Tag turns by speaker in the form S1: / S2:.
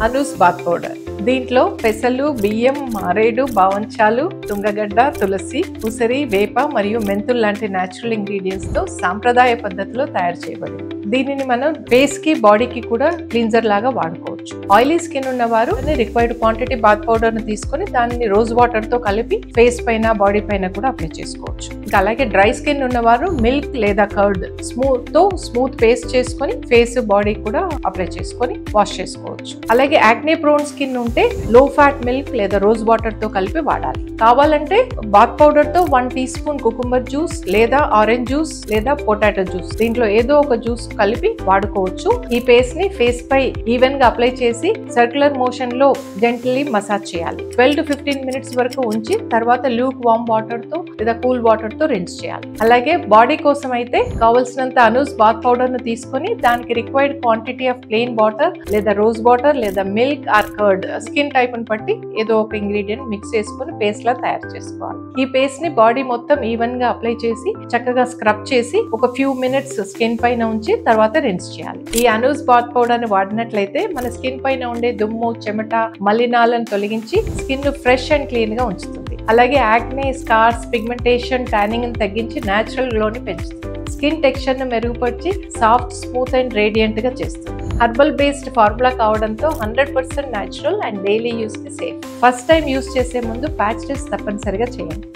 S1: Anu's bath powder. దీంట్లో పెసలు, బియ్యం, మారేడు, బావంచాలు, తుంగగడ్డ, తులసి, ఉసిరి, వేప మరియు మెంతులు లాంటి న్యాచురల్ ఇంగ్రీడియంట్స్ తో సాంప్రదాయ పద్ధతిలో తయారు చేయబడింది. దీనిని మనం ఫేస్ కి, బాడీకి కూడా క్లీన్జర్ లాగా వాడుకోవచ్చు. ఆయిలీ స్కిన్ ఉన్న వారు రిక్వైర్డ్ క్వాంటిటీ బాత్ పౌడర్ ను తీసుకొని దానిని రోజ్ వాటర్ తో కలిపి ఫేస్ పైన, బాడీ పైన కూడా అప్లై చేసుకోవచ్చు. ఇంకా అలాగే డ్రై స్కిన్ ఉన్నవారు మిల్క్ లేదా కర్డ్ స్మూత్ పేస్ట్ చేసుకొని ఫేస్, బాడీ కూడా అప్లై చేసుకొని వాష్ చేసుకోవచ్చు. అలాగే యాక్నే ప్రోన్ స్కిన్ ఉంటే లో ఫ్యాట్ మిల్క్ లేదా రోజ్ వాటర్ తో కలిపి వాడాలి. కావాలంటే బాత్ పౌడర్ తో 1 టీ స్పూన్ కుకుంబర్ జ్యూస్ లేదా ఆరెంజ్ జ్యూస్ లేదా పొటాటో జ్యూస్, దీంట్లో ఏదో ఒక జ్యూస్ కలిపి వాడుకోవచ్చు. ఈ పేస్ట్ ని ఫేస్ పై ఈవెన్ గా అప్లై చేసి సర్క్యులర్ మోషన్ లో జెంట్లీ మసాజ్ చేయాలి. 12 to 15 మినిట్స్ వరకు ఉంచి తర్వాత లూక్ వామ్ వాటర్ తో లేదా కూల్ వాటర్ తో రిన్స్ చేయాలి. అలాగే బాడీ కోసం అయితే కావలసినంత అనూస్ బాత్ పౌడర్ ను తీసుకొని దానికి required quantity of plain water లేదా రోజ్ వాటర్ లేదా milk are curd, skin type ని బట్టి ఏదో ఒక ఇంగ్రీడియంట్ మిక్స్ చేసుకుని పేస్ట్ లా తయారు చేసుకోవాలి. ఈ పేస్ట్ ని బాడీ మొత్తం ఈవెన్ గా అప్లై చేసి చక్కగా స్క్రబ్ చేసి ఒక ఫ్యూ మినిట్స్ స్కిన్ పైన ఉంచి తర్వాత రిన్స్ చేయాలి. ఈ అనూస్ బాత్ పౌడర్ ని వాడినట్లయితే మన స్కిన్ పైన ఉండే దుమ్ము, చెమట, మలినాలను తొలగించి స్కిన్ ఫ్రెష్ అండ్ క్లీన్ గా ఉంచుతుంది. అలాగే యాక్నే, స్కార్స్, పిగ్మెంటేషన్, ట్యానింగ్ ని తగ్గించి నేచురల్ గ్లోని పెంచుతుంది. స్కిన్ టెక్స్చర్ ను మెరుగుపరిచి సాఫ్ట్, స్మూత్ అండ్ రేడియంట్ గా చేస్తుంది. హర్బల్ బేస్డ్ ఫార్ములా కావడంతో 100% న్యాచురల్ అండ్ డైలీ యూస్ కి సేఫ్. ఫస్ట్ టైం యూస్ చేసే ముందు ప్యాచ్ టెస్ట్ తప్పనిసరిగా చేయండి.